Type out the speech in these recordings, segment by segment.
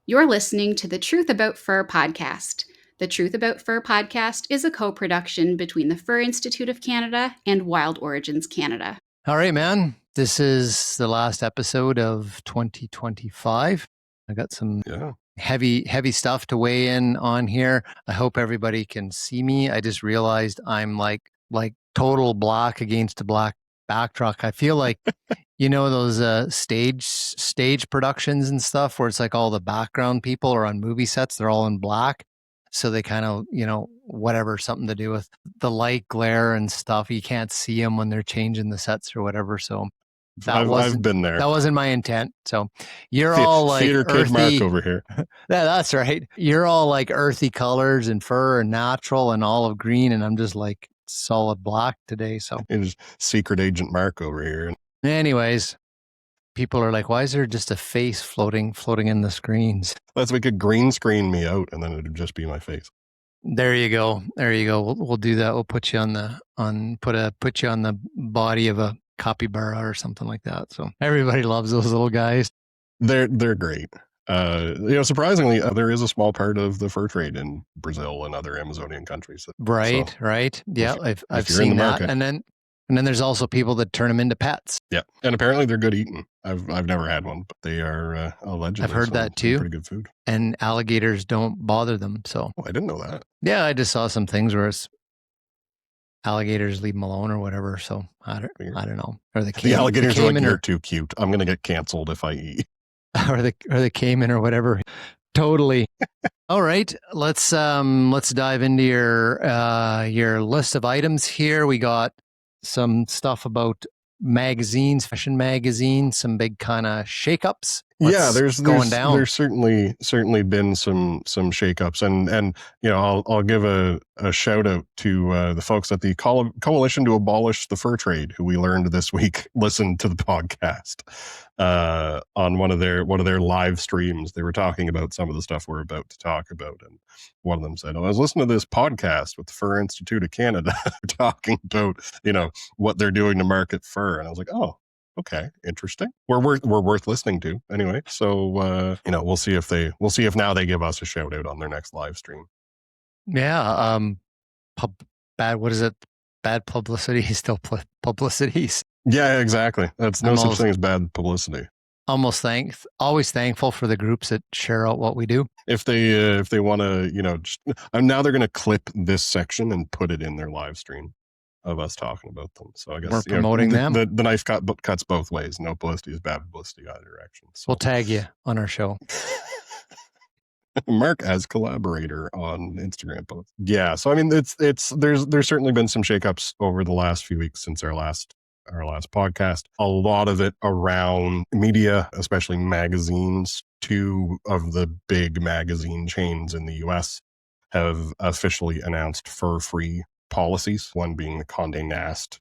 You're listening to the Truth About Fur podcast. The Truth About Fur podcast is a co-production between the Fur Institute of Canada and Wild Origins Canada. All right, man. This is the last episode of 2025. I got some heavy stuff to weigh in on here. I hope everybody can see me. I just realized I'm like total black against a black backdrop. I feel like, those stage productions and stuff where it's like all the background people are on movie sets. They're all in black. So they kind of, whatever, something to do with the light glare and stuff. You can't see them when they're changing the sets or whatever. So I've been there. That wasn't my intent. So you're all like theater kid earthy. Mark over here. Yeah, that's right. You're all like earthy colors and fur and natural and olive green. And I'm just like solid black today. So It is secret agent Mark over here. anyways, people are like, why is there just a face floating in the screens? Let's make a green screen me out and then it'd just be my face. There you go. We'll do that. We'll put you on the body of a capybara or something like that. So everybody loves those little guys. They're great. Surprisingly, there is a small part of the fur trade in Brazil and other Amazonian countries. Right. Yeah, I've seen that. And then there's also people that turn them into pets. Yeah, and apparently they're good eating. I've never had one, but they are allegedly. I've heard that too. Pretty good food. And alligators don't bother them. So I didn't know that. Yeah, I just saw some things where it's alligators leave them alone or whatever. So I don't know. Or the alligators are like, you're too cute. I'm gonna get canceled if I eat. or the caiman or whatever. Totally. All right, let's dive into your list of items here. We got some stuff about magazines, fashion magazines, some big kind of shakeups. There's certainly been some shakeups, and I'll give a shout out to the folks at the Coalition to Abolish the Fur Trade, who we learned this week listened to the podcast on one of their live streams. They were talking about some of the stuff we're about to talk about, and one of them said, "I was listening to this podcast with the Fur Institute of Canada talking about what they're doing to market fur," and I was like, "Oh, okay, interesting. We're worth listening to anyway." So we'll see if now they give us a shout out on their next live stream. Yeah. What is it? Bad publicity is still publicity. Yeah, exactly. That's no such thing as bad publicity. Always thankful for the groups that share out what we do. If they want to, now they're going to clip this section and put it in their live stream of us talking about them. So I guess we're promoting them. The knife cuts both ways. No publicity is bad publicity either direction. So. We'll tag you on our show. Mark as collaborator on Instagram posts. Yeah. So I mean, there's certainly been some shakeups over the last few weeks since our last podcast. A lot of it around media, especially magazines. Two of the big magazine chains in the US have officially announced fur-free policies, one being the Condé Nast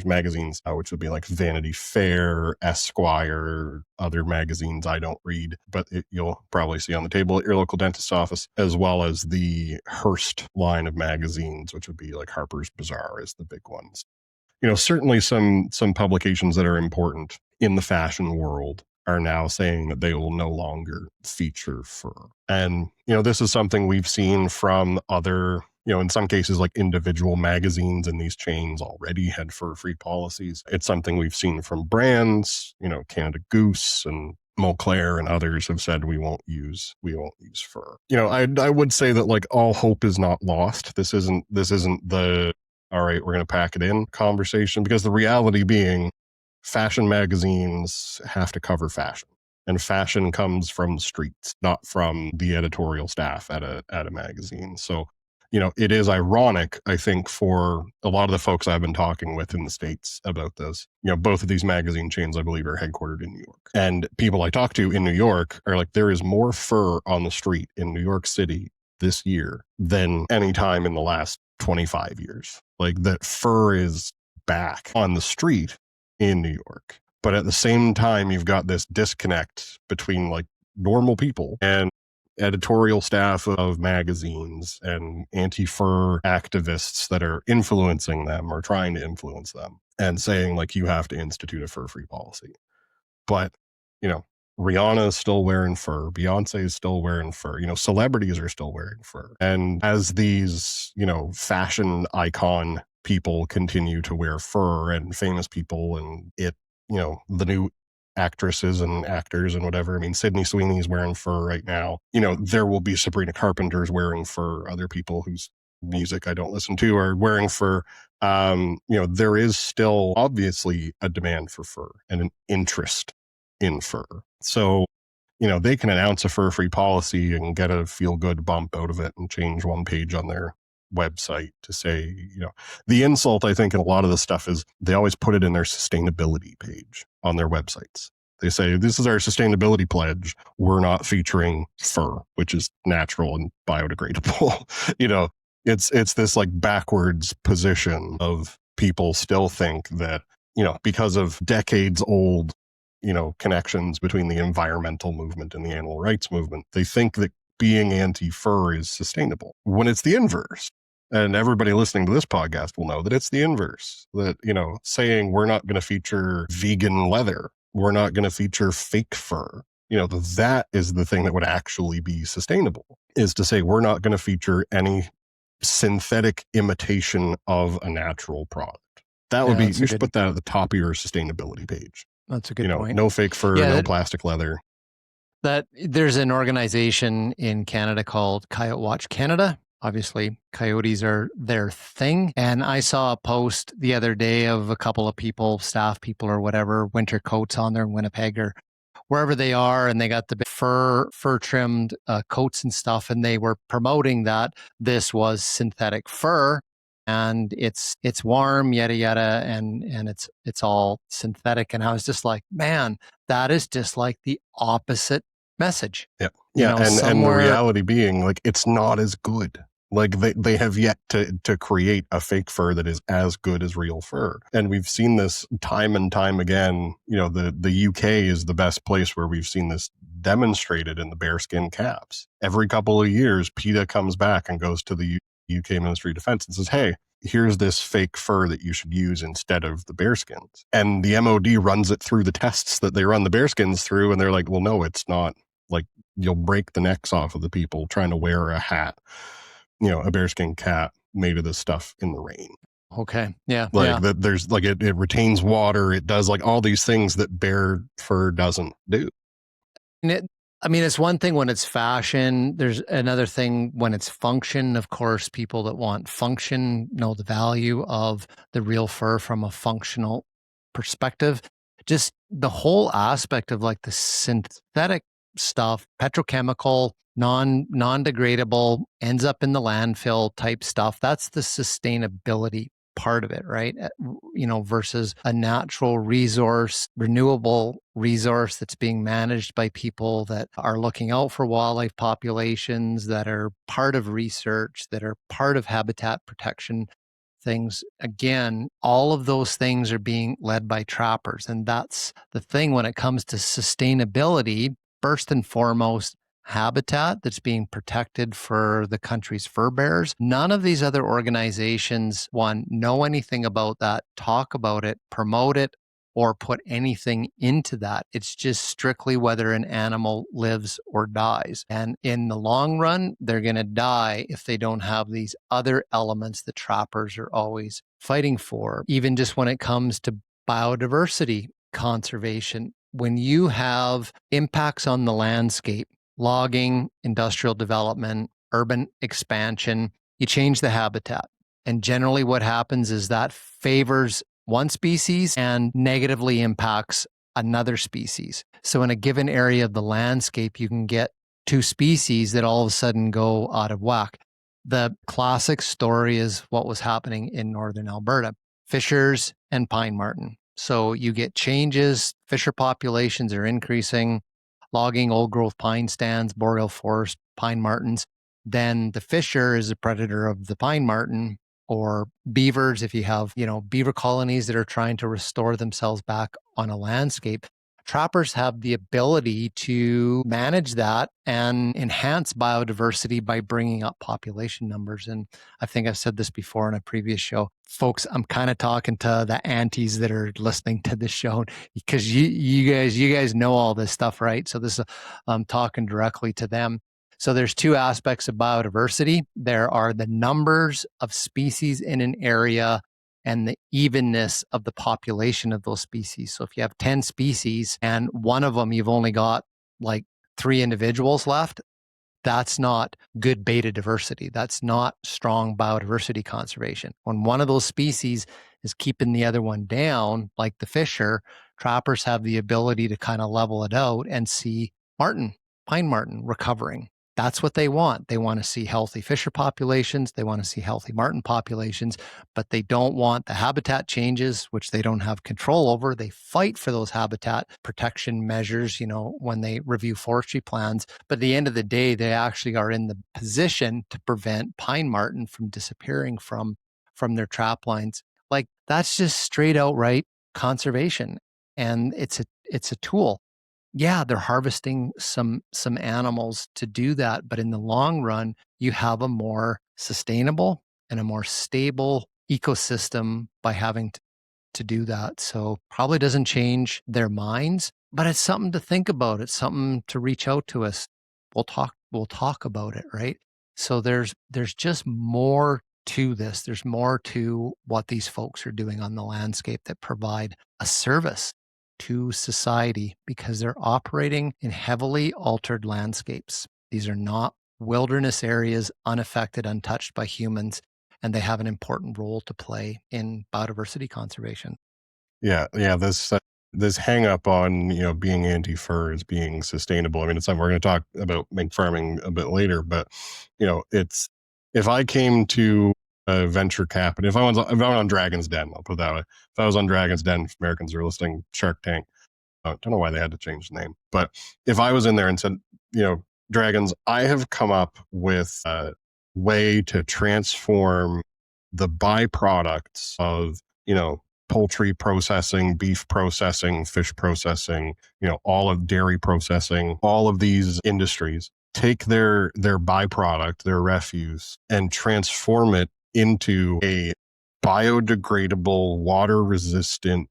magazines, which would be like Vanity Fair, Esquire, other magazines I don't read, but you'll probably see on the table at your local dentist's office, as well as the Hearst line of magazines, which would be like Harper's Bazaar is the big ones. Certainly some publications that are important in the fashion world are now saying that they will no longer feature fur. And, this is something we've seen from other, in some cases, like individual magazines in these chains already had fur-free policies. It's something we've seen from brands, Canada Goose and Montclair and others have said we won't use fur. I would say that like all hope is not lost. This isn't the all right, we're going to pack it in conversation, because the reality being fashion magazines have to cover fashion, and fashion comes from the streets, not from the editorial staff at a magazine. So, it is ironic, I think, for a lot of the folks I've been talking with in the States about this. Both of these magazine chains, I believe, are headquartered in New York. And people I talk to in New York are like, there is more fur on the street in New York City this year than any time in the last 25 years. Like, that fur is back on the street in New York. But at the same time, you've got this disconnect between like normal people and editorial staff of magazines and anti-fur activists that are influencing them or trying to influence them and saying like, you have to institute a fur-free policy. But, Rihanna is still wearing fur. Beyonce is still wearing fur. Celebrities are still wearing fur. And as these, fashion icon people continue to wear fur, and famous people, and the new actresses and actors and whatever. I mean, Sydney Sweeney's wearing fur right now. There will be Sabrina Carpenter's wearing fur. Other people whose music I don't listen to are wearing fur. There is still obviously a demand for fur and an interest in fur. So, they can announce a fur-free policy and get a feel-good bump out of it and change one page on their website to say, the insult, I think, in a lot of the stuff is they always put it in their sustainability page on their websites. They say, this is our sustainability pledge. We're not featuring fur, which is natural and biodegradable. It's this like backwards position of people still think that, because of decades old, connections between the environmental movement and the animal rights movement, they think that being anti-fur is sustainable when it's the inverse. And everybody listening to this podcast will know that it's the inverse. That, saying we're not going to feature vegan leather, we're not going to feature fake fur, that is the thing that would actually be sustainable, is to say we're not going to feature any synthetic imitation of a natural product. That would be, you should put that at the top of your sustainability page. That's a good point. No fake fur, no plastic leather. That there's an organization in Canada called Coyote Watch Canada. Obviously, coyotes are their thing. And I saw a post the other day of a couple of people, staff people or whatever, winter coats on there in Winnipeg or wherever they are, and they got the big fur trimmed coats and stuff, and they were promoting that this was synthetic fur and it's warm, yada yada, and it's all synthetic. And I was just like, man, that is just like the opposite message. Yeah. And the reality being, like, it's not as good. Like they have yet to create a fake fur that is as good as real fur. And we've seen this time and time again. The UK is the best place where we've seen this demonstrated in the bearskin caps. Every couple of years, PETA comes back and goes to the UK Ministry of Defense and says, hey, here's this fake fur that you should use instead of the bearskins. And the MOD runs it through the tests that they run the bearskins through. And they're like, well, no, it's not. Like, you'll break the necks off of the people trying to wear a hat, a bearskin cap made of this stuff in the rain. Okay. Yeah. That there's like, it retains water. It does like all these things that bear fur doesn't do. And it's one thing when it's fashion. There's another thing when it's function. Of course, people that want function know the value of the real fur from a functional perspective. Just the whole aspect of like the synthetic stuff, petrochemical, non-degradable, ends up in the landfill type stuff. That's the sustainability part of it, right? Versus a natural resource, renewable resource that's being managed by people that are looking out for wildlife populations, that are part of research, that are part of habitat protection things. Again, all of those things are being led by trappers. And that's the thing when it comes to sustainability. First and foremost, habitat that's being protected for the country's fur bearers. None of these other organizations, one, know anything about that, talk about it, promote it, or put anything into that. It's just strictly whether an animal lives or dies. And in the long run, they're going to die if they don't have these other elements that trappers are always fighting for. Even just when it comes to biodiversity conservation, when you have impacts on the landscape, logging, industrial development, urban expansion, you change the habitat. And generally what happens is that favors one species and negatively impacts another species. So in a given area of the landscape, you can get two species that all of a sudden go out of whack. The classic story is what was happening in northern Alberta, fishers and pine marten. So you get changes, fisher populations are increasing, logging old growth pine stands, boreal forest, pine martens. Then the fisher is a predator of the pine marten, or beavers, if you have, beaver colonies that are trying to restore themselves back on a landscape. trappers have the ability to manage that and enhance biodiversity by bringing up population numbers. And I think I've said this before in a previous show. Folks, I'm kind of talking to the aunties that are listening to this show because you guys know all this stuff, right? So I'm talking directly to them. So there's two aspects of biodiversity. There are the numbers of species in an area and the evenness of the population of those species. So if you have 10 species and one of them you've only got like 3 individuals left, that's not good beta diversity. That's not strong biodiversity conservation. When one of those species is keeping the other one down, like the fisher, trappers have the ability to kind of level it out and see pine marten recovering. That's what they want. They want to see healthy fisher populations. They want to see healthy marten populations, but they don't want the habitat changes, which they don't have control over. They fight for those habitat protection measures, when they review forestry plans. But at the end of the day, they actually are in the position to prevent pine marten from disappearing from their trap lines. Like, that's just straight outright conservation. And it's a tool. Yeah, they're harvesting some animals to do that, but in the long run, you have a more sustainable and a more stable ecosystem by having to do that. So probably doesn't change their minds, but it's something to think about. It's something to reach out to us. We'll talk about it, right? So there's just more to this. There's more to what these folks are doing on the landscape that provide a service to society because they're operating in heavily altered landscapes. These are not wilderness areas unaffected, untouched by humans, and they have an important role to play in biodiversity conservation. Yeah. This hang up on being anti-fur as being sustainable. I mean, it's something we're going to talk about mink farming a bit later, but it's if I came to a venture cap, and if I was on Dragon's Den, I'll put it that way. If I was on Dragon's Den, if Americans are listening, Shark Tank. I don't know why they had to change the name, but if I was in there and said, Dragons, I have come up with a way to transform the byproducts of, poultry processing, beef processing, fish processing, all of dairy processing, all of these industries, take their byproduct, their refuse, and transform it into a biodegradable, water resistant,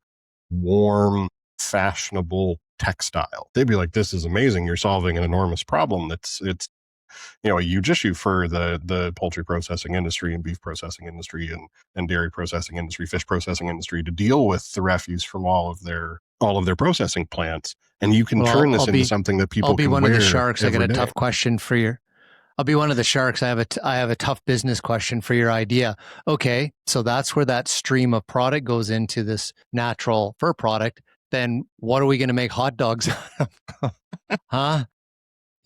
warm, fashionable textile. They'd be like, this is amazing. You're solving an enormous problem. It's a huge issue for the poultry processing industry and beef processing industry and dairy processing industry, fish processing industry to deal with the refuse from all of their processing plants. And you can turn this into something that people I'll be can one wear of the sharks. I got a day. tough question for you. I'll be one of the sharks. I have a tough business question for your idea. Okay, so that's where that stream of product goes into this natural fur product. Then what are we going to make hot dogs out of? Huh?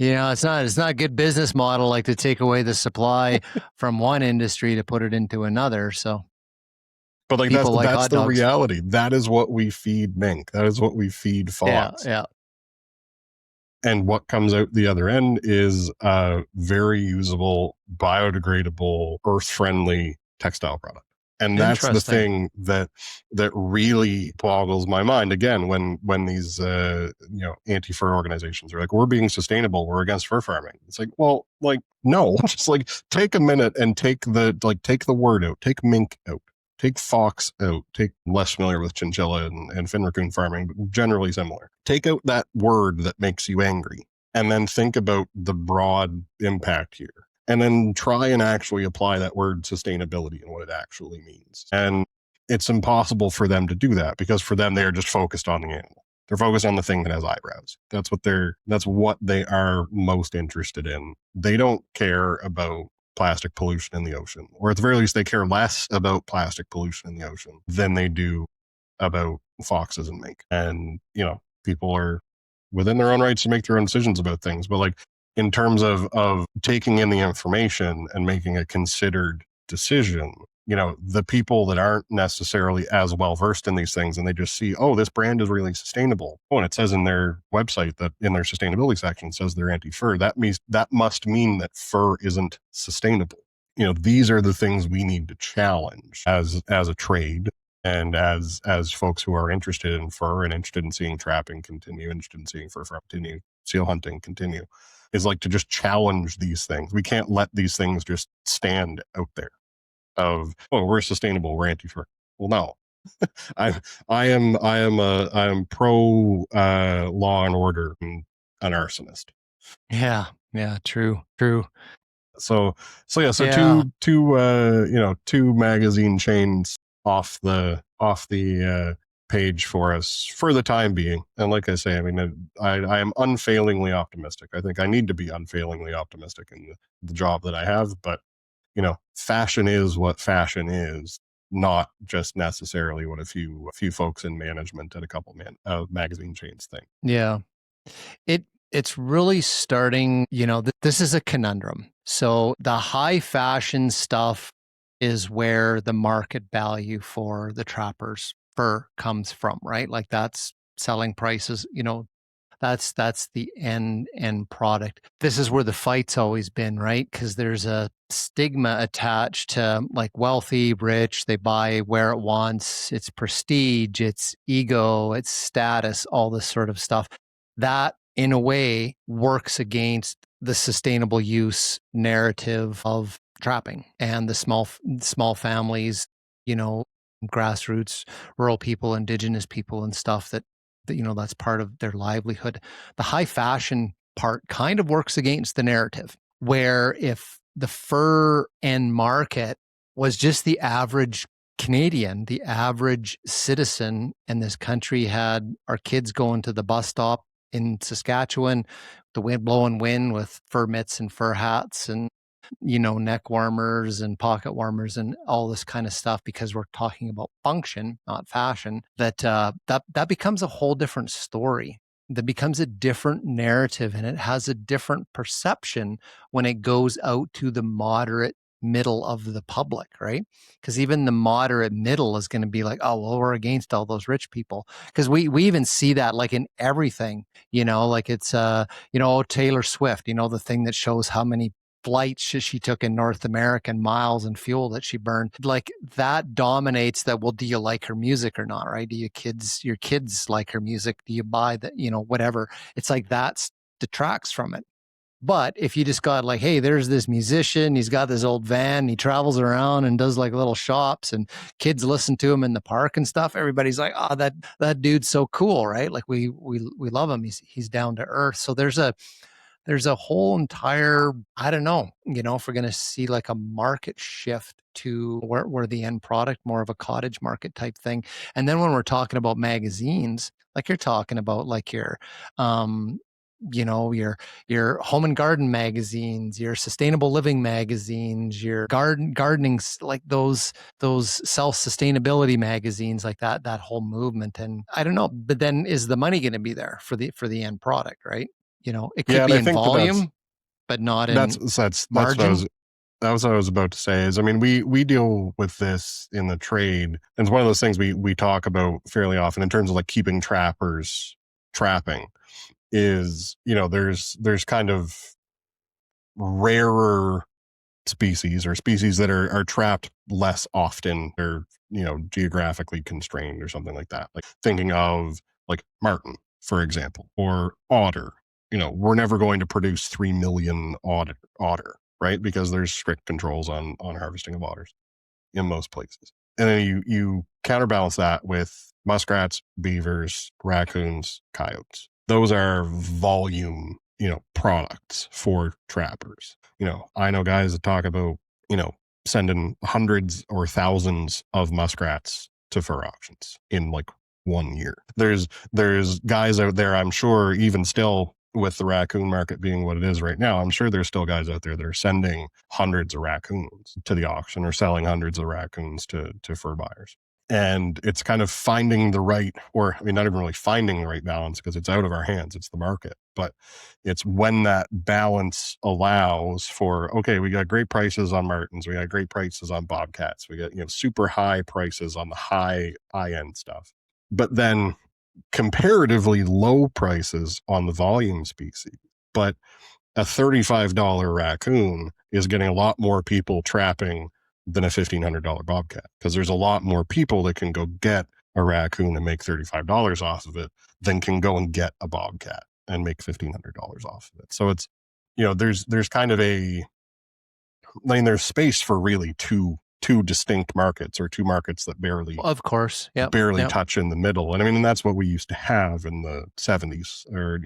It's not a good business model, like to take away the supply from one industry to put it into another. So, but like that's the dogs. Reality. That is what we feed mink. That is what we feed fox. Yeah. And what comes out the other end is a very usable, biodegradable, earth-friendly textile product. And that's the thing that really boggles my mind. Again, when these anti-fur organizations are like, we're being sustainable, we're against fur farming. It's like, well, like, no, just like take a minute and take the word out, take mink out, take fox out, take less familiar with chinchilla and fin raccoon farming, but generally similar. Take out that word that makes you angry, and then think about the broad impact here. And then try and actually apply that word sustainability and what it actually means. And it's impossible for them to do that because for them, they're just focused on the animal. They're focused on the thing that has eyebrows. That's what they are most interested in. They don't care about plastic pollution in the ocean, or at the very least, they care less about plastic pollution in the ocean than they do about foxes and mink. And, people are within their own rights to make their own decisions about things. But like, in terms of taking in the information and making a considered decision, the people that aren't necessarily as well versed in these things and they just see, oh, this brand is really sustainable. Oh, and it says in their website that in their sustainability section says they're anti-fur. That must mean that fur isn't sustainable. These are the things we need to challenge as a trade And as folks who are interested in fur and interested in seeing trapping continue, interested in seeing fur continue, seal hunting continue, is like to just challenge these things. We can't let these things just stand out there of, oh, we're sustainable, we're anti-fur. Well, no. I am pro law and order and an arsonist. Yeah, true. So yeah, Yeah. two magazine chains off the page for us for the time being. And like I say, I mean, I am unfailingly optimistic. I think I need to be unfailingly optimistic in the job that I have, but fashion is what fashion is, not just necessarily what a few folks in management at a couple magazine chains think. Yeah. It's really starting, this is a conundrum. So the high fashion stuff is where the market value for the trappers fur comes from, right? Like that's selling prices, that's the end product. This is where the fight's always been, right? Because there's a stigma attached to like wealthy, rich, they buy wear it once, it's prestige, it's ego, it's status, all this sort of stuff. That in a way works against the sustainable use narrative of trapping and the small families, grassroots, rural people, indigenous people and stuff that that's part of their livelihood. The high fashion part kind of works against the narrative, where if the fur end market was just the average Canadian, the average citizen in this country, had our kids going to the bus stop in Saskatchewan, the wind blowing wind with fur mitts and fur hats and neck warmers and pocket warmers and all this kind of stuff, because we're talking about function, not fashion, that becomes a whole different story. That becomes a different narrative, and it has a different perception when it goes out to the moderate middle of the public, right? Because even the moderate middle is going to be like, oh, well, we're against all those rich people. Because we even see that like in everything, like it's, Taylor Swift, the thing that shows how many flights she took in North American miles and fuel that she burned, like that dominates that. Well, do you like her music or not, right? Do your kids like her music? Do you buy that, whatever? It's like that detracts from it. But if you just got like, hey, there's this musician, he's got this old van, he travels around and does like little shops and kids listen to him in the park and stuff, everybody's like, oh, that dude's so cool, right? Like we love him. He's down to earth. So there's a whole entire, I don't know, if we're going to see like a market shift to where the end product, more of a cottage market type thing. And then when we're talking about magazines, like you're talking about like your home and garden magazines, your sustainable living magazines, your gardening, like those self-sustainability magazines, like that whole movement. And I don't know, but then is the money going to be there for the end product, right? It could be in volume, but not in margin. That was what I was about to say. Is, I mean, we deal with this in the trade, and it's one of those things we talk about fairly often in terms of like keeping trappers trapping. Is, there's kind of rarer species or species that are trapped less often, or geographically constrained or something like that. Like thinking of like marten, for example, or otter. We're never going to produce 3 million otter, right? Because there's strict controls on harvesting of otters in most places. And then you counterbalance that with muskrats, beavers, raccoons, coyotes. Those are volume, products for trappers. I know guys that talk about, sending hundreds or thousands of muskrats to fur auctions in like 1 year. There's guys out there, I'm sure, even still, with the raccoon market being what it is right now, I'm sure there's still guys out there that are sending hundreds of raccoons to the auction or selling hundreds of raccoons to fur buyers. And it's kind of finding the right, or I mean, not even really finding the right balance, because it's out of our hands, it's the market. But it's when that balance allows for, okay, we got great prices on martens, we got great prices on bobcats, we got, super high prices on the high end stuff, but then comparatively low prices on the volume species. But a $35 raccoon is getting a lot more people trapping than a $1,500 bobcat, because there's a lot more people that can go get a raccoon and make $35 off of it than can go and get a bobcat and make $1,500 off of it. So it's, there's kind of there's space for really two distinct markets, or two markets that barely touch in the middle. And I mean, and that's what we used to have in the 70s, or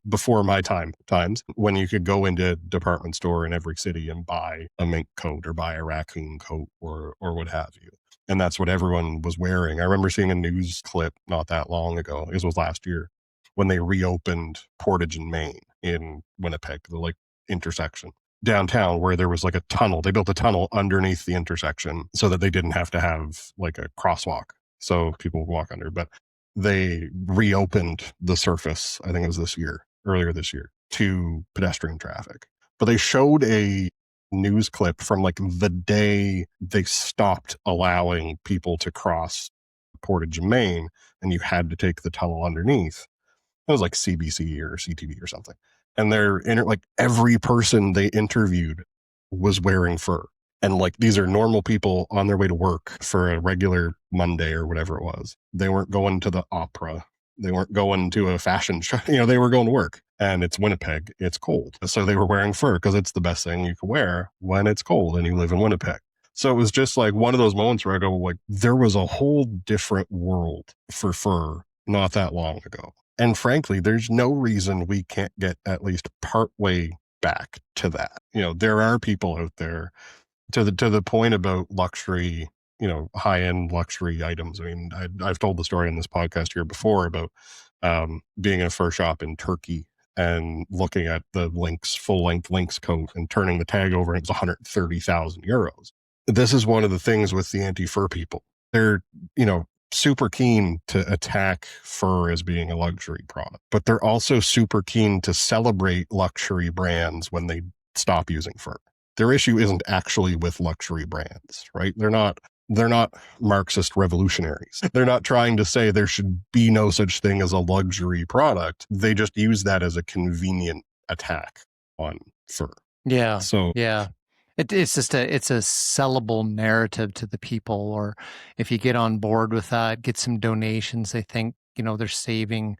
before my times, when you could go into a department store in every city and buy a mink coat or buy a raccoon coat or what have you. And that's what everyone was wearing. I remember seeing a news clip not that long ago, it was last year, when they reopened Portage and Main in Winnipeg, the intersection downtown, where there was a tunnel. They built a tunnel underneath the intersection so that they didn't have to have a crosswalk so people would walk under. But they reopened the surface, I think it was earlier this year, to pedestrian traffic. But they showed a news clip from the day they stopped allowing people to cross Portage and Main, and you had to take the tunnel underneath. It was CBC or CTV or something. And every person they interviewed was wearing fur. And these are normal people on their way to work for a regular Monday or whatever it was. They weren't going to the opera. They weren't going to a fashion show. They were going to work. And it's Winnipeg. It's cold. So they were wearing fur because it's the best thing you can wear when it's cold and you live in Winnipeg. So it was just one of those moments where I go, there was a whole different world for fur not that long ago. And frankly, there's no reason we can't get at least partway back to that. There are people out there, to the point about luxury, high-end luxury items. I mean, I've told the story on this podcast here before about being in a fur shop in Turkey and looking at the full-length lynx coat and turning the tag over, and it was 130,000 euros. This is one of the things with the anti-fur people. They're, super keen to attack fur as being a luxury product, but they're also super keen to celebrate luxury brands when they stop using fur. Their issue isn't actually with luxury brands, right? They're not Marxist revolutionaries. They're not trying to say there should be no such thing as a luxury product. They just use that as a convenient attack on fur. Yeah. So yeah. It's just it's a sellable narrative to the people, or if you get on board with that, get some donations, they think, they're saving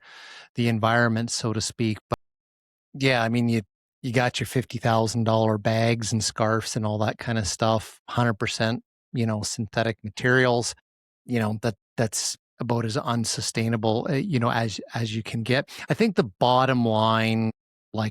the environment, so to speak. But yeah, I mean, you got your $50,000 bags and scarves and all that kind of stuff, 100%, synthetic materials, that's about as unsustainable, as you can get. I think the bottom line,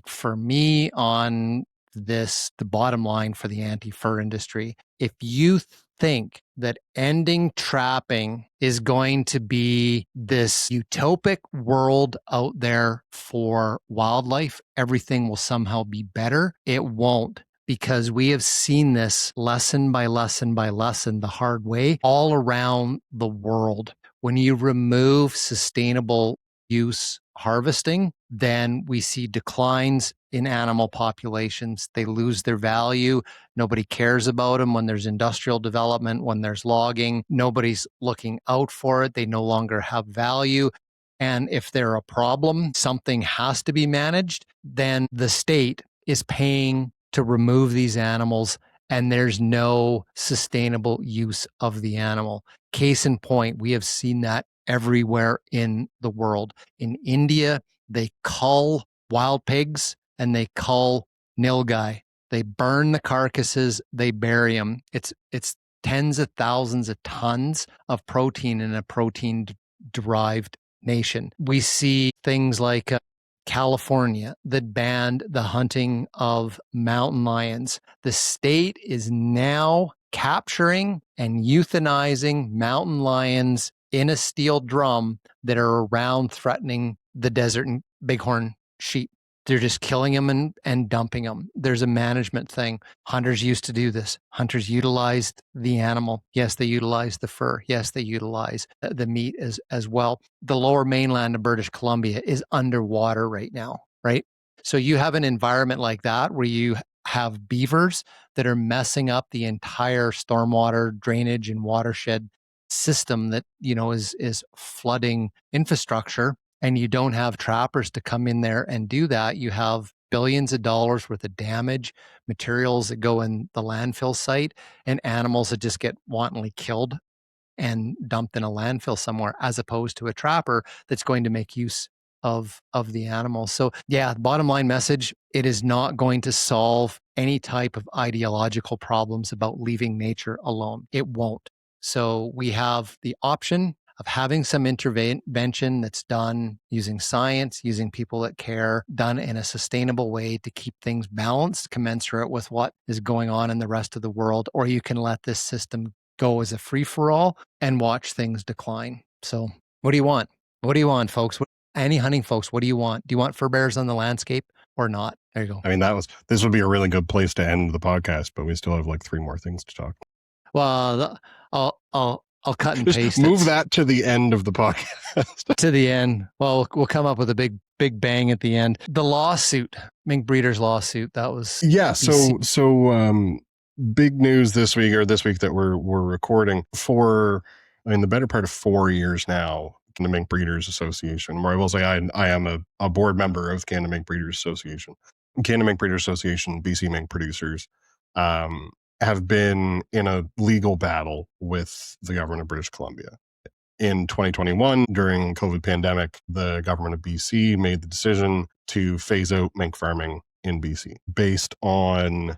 for me on this, the bottom line for the anti-fur industry, if you think that ending trapping is going to be this utopic world out there for wildlife, everything will somehow be better, it won't. Because we have seen this lesson by lesson by lesson, the hard way, all around the world. When you remove sustainable use harvesting, then we see declines in animal populations. They lose their value. Nobody cares about them when there's industrial development, when there's logging. Nobody's looking out for it. They no longer have value. And if they're a problem, something has to be managed, then the state is paying to remove these animals, and there's no sustainable use of the animal. Case in point, we have seen that everywhere in the world. In India, they cull wild pigs and they cull nilgai. They burn the carcasses, they bury them. It's tens of thousands of tons of protein in a protein-derived nation. We see things like California that banned the hunting of mountain lions. The state is now capturing and euthanizing mountain lions in a steel drum that are around threatening the desert and bighorn sheep. They're just killing them and dumping them. There's a management thing. Hunters used to do this. Hunters utilized the animal. Yes, they utilized the fur. Yes, they utilize the meat as well. The lower mainland of British Columbia is underwater right now, right? So you have an environment like that where you have beavers that are messing up the entire stormwater drainage and watershed system that, is flooding infrastructure. And you don't have trappers to come in there and do that. You have billions of dollars worth of damage, materials that go in the landfill site, and animals that just get wantonly killed and dumped in a landfill somewhere, as opposed to a trapper that's going to make use of the animals. So yeah, bottom line message, it is not going to solve any type of ideological problems about leaving nature alone. It won't. So we have the option of having some intervention that's done using science, using people that care, done in a sustainable way to keep things balanced, commensurate with what is going on in the rest of the world, or you can let this system go as a free-for-all and watch things decline. So what do you want? What do you want, folks? Any hunting folks, what do you want? Do you want fur bears on the landscape or not? There you go. I mean, this would be a really good place to end the podcast, but we still have like 3 more things to talk. Well, I'll cut and Just paste. Move that to the end of the podcast. To the end. Well, we'll come up with a big bang at the end. The lawsuit, mink breeders lawsuit. That was So big news this week that we're recording for, I mean, the better part of 4 years now. The Mink Breeders Association, where I will say I am a board member of Canada Mink Breeders Association. Canada Mink Breeders Association, BC mink producers, have been in a legal battle with the government of British Columbia. In 2021, during COVID pandemic, the government of BC made the decision to phase out mink farming in BC based on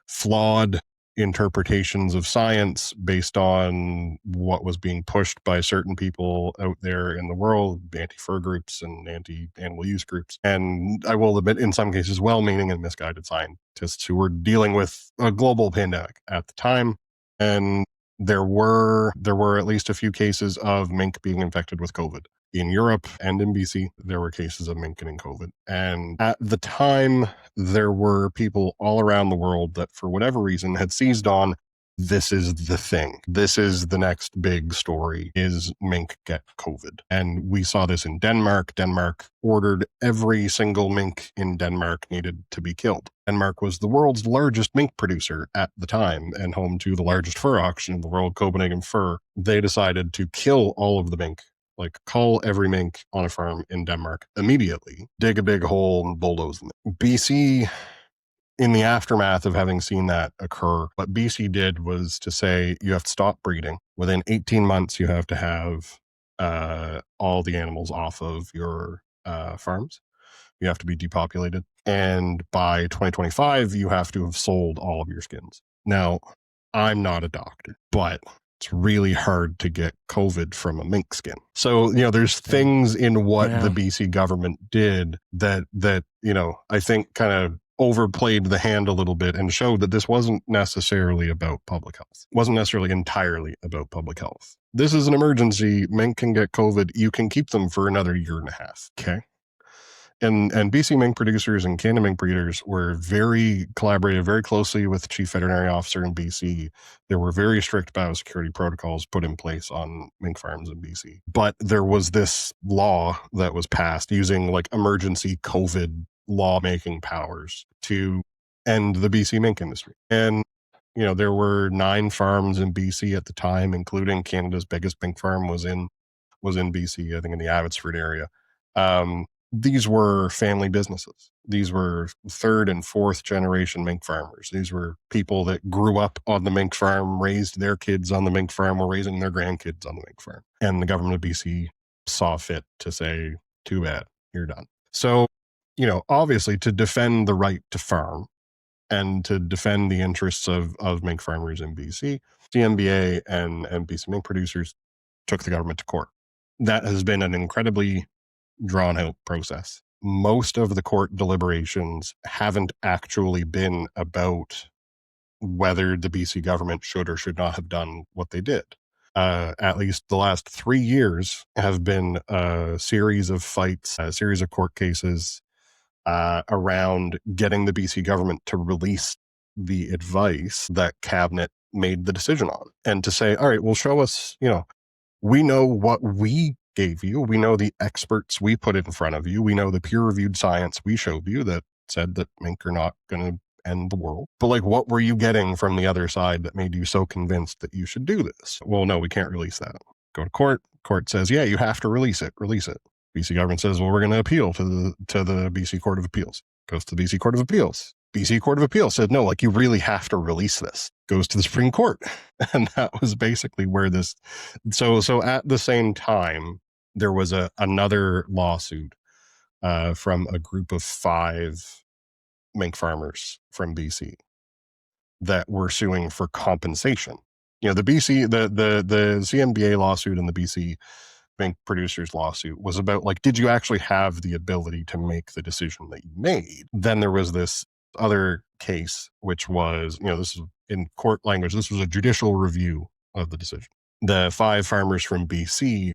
flawed interpretations of science, based on what was being pushed by certain people out there in the world, anti-fur groups and anti-animal use groups. And I will admit, in some cases, well-meaning and misguided scientists who were dealing with a global pandemic at the time. And there were at least a few cases of mink being infected with COVID. In Europe and in BC, there were cases of mink getting COVID. And at the time, there were people all around the world that, for whatever reason, had seized on, this is the thing. This is the next big story, is mink get COVID. And we saw this in Denmark. Denmark ordered every single mink in Denmark needed to be killed. Denmark was the world's largest mink producer at the time and home to the largest fur auction in the world, Copenhagen Fur. They decided to kill all of the mink. Like, call every mink on a farm in Denmark immediately, dig a big hole and bulldoze them. BC, in the aftermath of having seen that occur, what BC did was to say, you have to stop breeding. Within 18 months, you have to have all the animals off of your farms. You have to be depopulated. And by 2025, you have to have sold all of your skins. Now, I'm not a doctor, but it's really hard to get COVID from a mink skin. So, there's things in what the BC government did that, I think kind of overplayed the hand a little bit and showed that this wasn't necessarily about public health. It wasn't necessarily entirely about public health. This is an emergency. Mink can get COVID. You can keep them for another year and a half. Okay. And BC mink producers and Canada mink breeders were collaborated very closely with the Chief Veterinary Officer in BC. There were very strict biosecurity protocols put in place on mink farms in BC. But there was this law that was passed using like emergency COVID lawmaking powers to end the BC mink industry. And, there were 9 farms in BC at the time, including Canada's biggest mink farm was in BC, I think in the Abbotsford area. These were family businesses. These were 3rd and 4th generation mink farmers. These were people that grew up on the mink farm, raised their kids on the mink farm, were raising their grandkids on the mink farm. And the government of BC saw fit to say, too bad, you're done. So, obviously to defend the right to farm and to defend the interests of mink farmers in BC, CMBA and BC mink producers took the government to court. That has been an incredibly drawn out process. Most of the court deliberations haven't actually been about whether the BC government should or should not have done what they did. At least the last 3 years have been a series of fights, a series of court cases around getting the BC government to release the advice that cabinet made the decision on, and to say, all right, well, show us, we know what we gave you. We know the experts we put in front of you. We know the peer-reviewed science we showed you that said that mink are not going to end the world. But like, what were you getting from the other side that made you so convinced that you should do this? Well, no, we can't release that. Go to court. Court says, yeah, you have to release it. Release it. BC government says, well, we're going to appeal to the BC Court of Appeals. Goes to the BC Court of Appeals. BC Court of Appeals said, no, like, you really have to release this. Goes to the Supreme Court. And that was basically where this. So at the same time, there was another lawsuit from a group of 5 mink farmers from BC that were suing for compensation. The BC, the CNBA lawsuit and the BC mink producers lawsuit was about, like, did you actually have the ability to make the decision that you made? Then there was this other case, which was, this is in court language, this was a judicial review of the decision. The 5 farmers from BC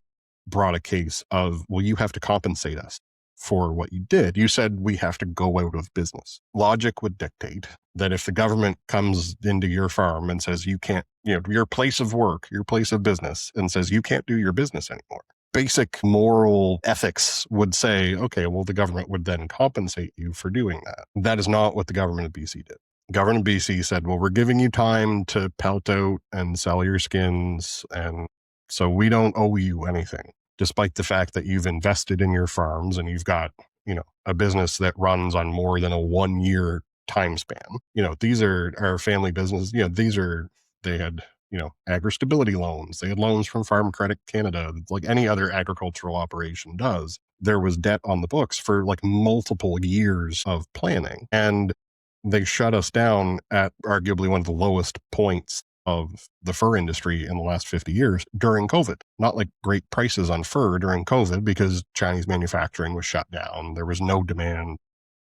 brought a case of, well, you have to compensate us for what you did. You said we have to go out of business. Logic would dictate that if the government comes into your farm and says you can't, your place of work, your place of business, and says you can't do your business anymore, basic moral ethics would say, okay, well, the government would then compensate you for doing that. That is not what the government of BC did. The government of BC said, well, we're giving you time to pelt out and sell your skins, and so we don't owe you anything, despite the fact that you've invested in your farms and you've got, a business that runs on more than a 1-year time span. These are our family business. They had, agri-stability loans. They had loans from Farm Credit Canada, like any other agricultural operation does. There was debt on the books for like multiple years of planning. And they shut us down at arguably one of the lowest points of the fur industry in the last 50 years during COVID. Not like great prices on fur during COVID because Chinese manufacturing was shut down. There was no demand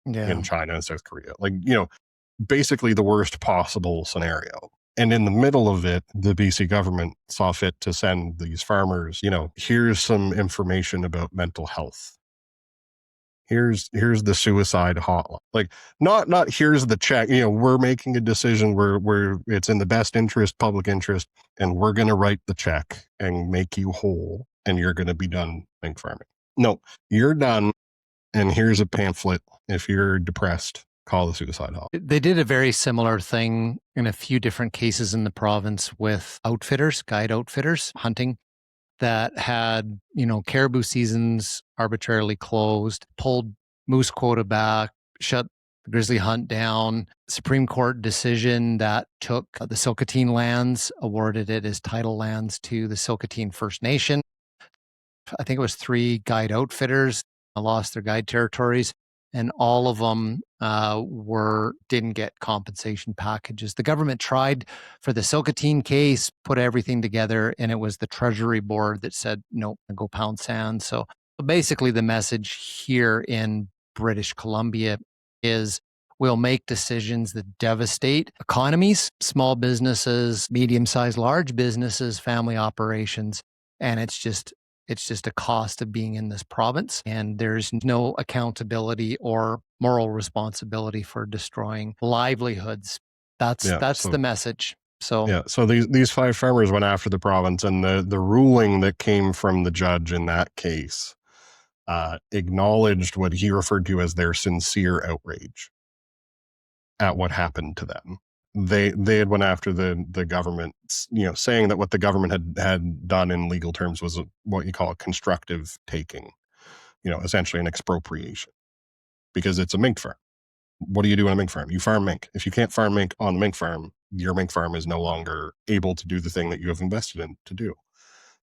in China and South Korea. Like, basically the worst possible scenario. And in the middle of it, the BC government saw fit to send these farmers, here's some information about mental health. Here's the suicide hotline. Like, not here's the check. We're making a decision where it's in the best interest, public interest, and we're going to write the check and make you whole, and you're going to be done mink farming. No, you're done, and here's a pamphlet. If you're depressed, call the suicide hotline. They did a very similar thing in a few different cases in the province with outfitters, guide outfitters, hunting, that had, caribou seasons arbitrarily closed, pulled moose quota back, shut the grizzly hunt down. Supreme Court decision that took the Silcotin lands, awarded it as title lands to the Silcotin First Nation. I think it was 3 guide outfitters lost their guide territories, and all of them didn't get compensation packages. The government tried for the Silcotin case, put everything together, and it was the Treasury Board that said, nope, go pound sand. So basically the message here in British Columbia is we'll make decisions that devastate economies, small businesses, medium-sized, large businesses, family operations, and it's just a cost of being in this province, and there's no accountability or moral responsibility for destroying livelihoods. That's the message. So these 5 farmers went after the province, and the ruling that came from the judge in that case acknowledged what he referred to as their sincere outrage at what happened to them. They had went after the government, saying that what the government had done in legal terms was what you call a constructive taking, essentially an expropriation, because it's a mink farm. What do you do on a mink farm? You farm mink. If you can't farm mink on the mink farm, your mink farm is no longer able to do the thing that you have invested in to do.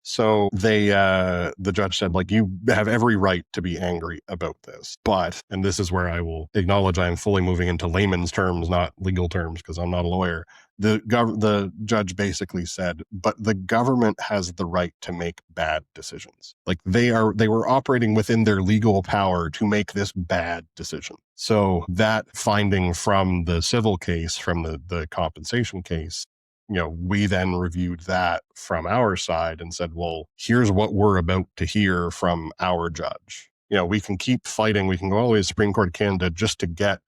So the judge said, like, you have every right to be angry about this. But, and this is where I will acknowledge I am fully moving into layman's terms, not legal terms, because I'm not a lawyer. The judge basically said, but the government has the right to make bad decisions. Like, they were operating within their legal power to make this bad decision. So that finding from the civil case, from the compensation case, we then reviewed that from our side and said, well, here's what we're about to hear from our judge. We can keep fighting. We can go all the way to the Supreme Court of Canada just to get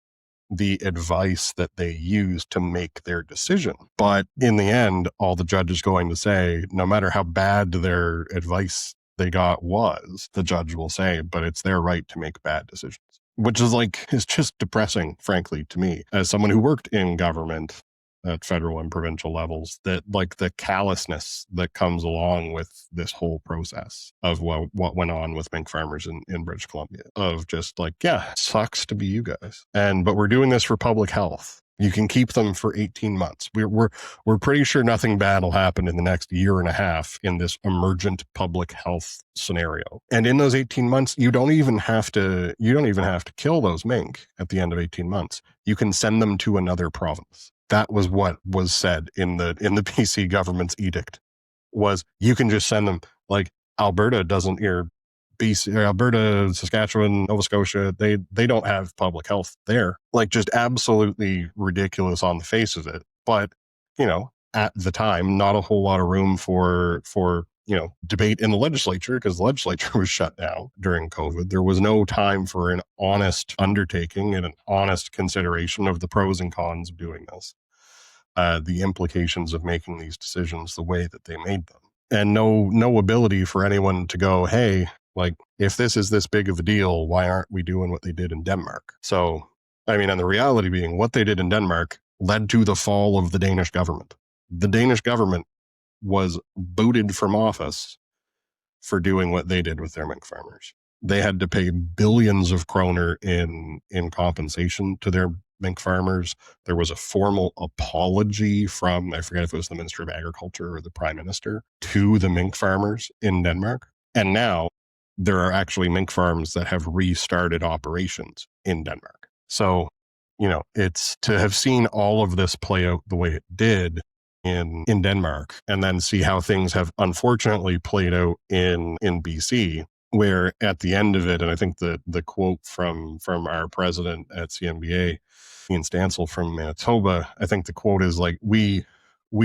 the advice that they use to make their decision. But in the end, all the judge is going to say, no matter how bad their advice they got was, the judge will say, but it's their right to make bad decisions, which is just depressing, frankly, to me, as someone who worked in government. at federal and provincial levels, that like the callousness that comes along with this whole process of what went on with mink farmers in British Columbia, of just like, yeah, it sucks to be you guys. But we're doing this for public health. You can keep them for 18 months. We're pretty sure nothing bad will happen in the next year and a half in this emergent public health scenario. And in those 18 months, you don't even have to kill those mink at the end of 18 months. You can send them to another province. That was what was said in the BC government's edict, was you can just send them. Like Alberta doesn't, BC, Alberta, Saskatchewan, Nova Scotia, they don't have public health there. Like, just absolutely ridiculous on the face of it. But, at the time, not a whole lot of room for debate in the legislature, because the legislature was shut down during COVID. There was no time for an honest undertaking and an honest consideration of the pros and cons of doing this, the implications of making these decisions the way that they made them. And no ability for anyone to go, hey, like, if this is this big of a deal, why aren't we doing what they did in Denmark? So, and the reality being, what they did in Denmark led to the fall of the Danish government. The Danish government was booted from office for doing what they did with their mink farmers. They had to pay billions of kroner in compensation to their mink farmers. There was a formal apology from, I forget if it was the Minister of Agriculture or the Prime Minister, to the mink farmers in Denmark. And now there are actually mink farms that have restarted operations in Denmark. So, it's to have seen all of this play out the way it did in Denmark, and then see how things have unfortunately played out in BC, where at the end of it, and I think the quote from our president at CNBA, Ian Stansel from Manitoba, I think the quote is like, we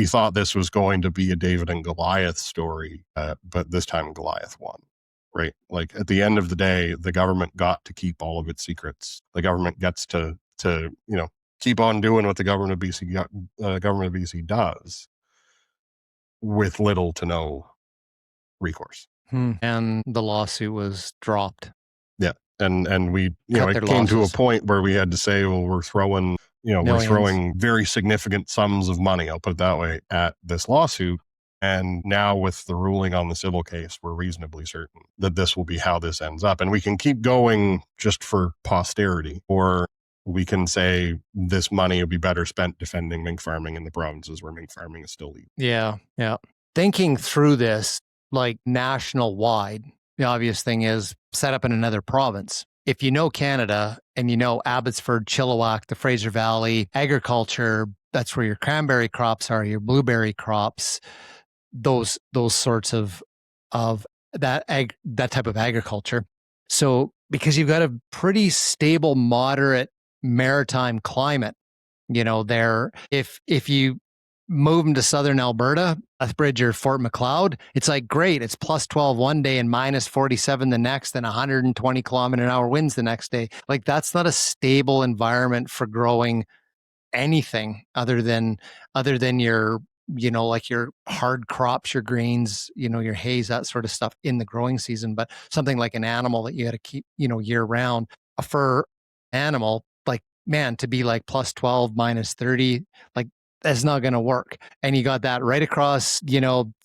thought this was going to be a David and Goliath story, but this time Goliath won. Right? Like, at the end of the day, the government got to keep all of its secrets. The government gets to keep on doing what the government of BC does, with little to no recourse. And the lawsuit was dropped. Yeah, and we it came to a point where we had to say, well, we're throwing very significant sums of money, I'll put it that way, at this lawsuit. And now with the ruling on the civil case, we're reasonably certain that this will be how this ends up. And we can keep going just for posterity, or we can say this money would be better spent defending mink farming in the provinces where mink farming is still legal. Yeah. Thinking through this, like, national wide, the obvious thing is set up in another province. If you know Canada and you know Abbotsford, Chilliwack, the Fraser Valley, agriculture, that's where your cranberry crops are, your blueberry crops, those sorts of that type of agriculture. So because you've got a pretty stable, moderate maritime climate, there, if you move them to southern Alberta, Lethbridge or Fort Macleod, it's like, great, it's plus 12 one day and minus 47 the next, and 120 kilometer an hour winds the next day. Like, that's not a stable environment for growing anything other than your like your hard crops, your grains, your hays, that sort of stuff in the growing season. But something like an animal that you got to keep, year round, a fur animal, like, man, to be like plus 12, minus 30, like, that's not going to work. And you got that right across,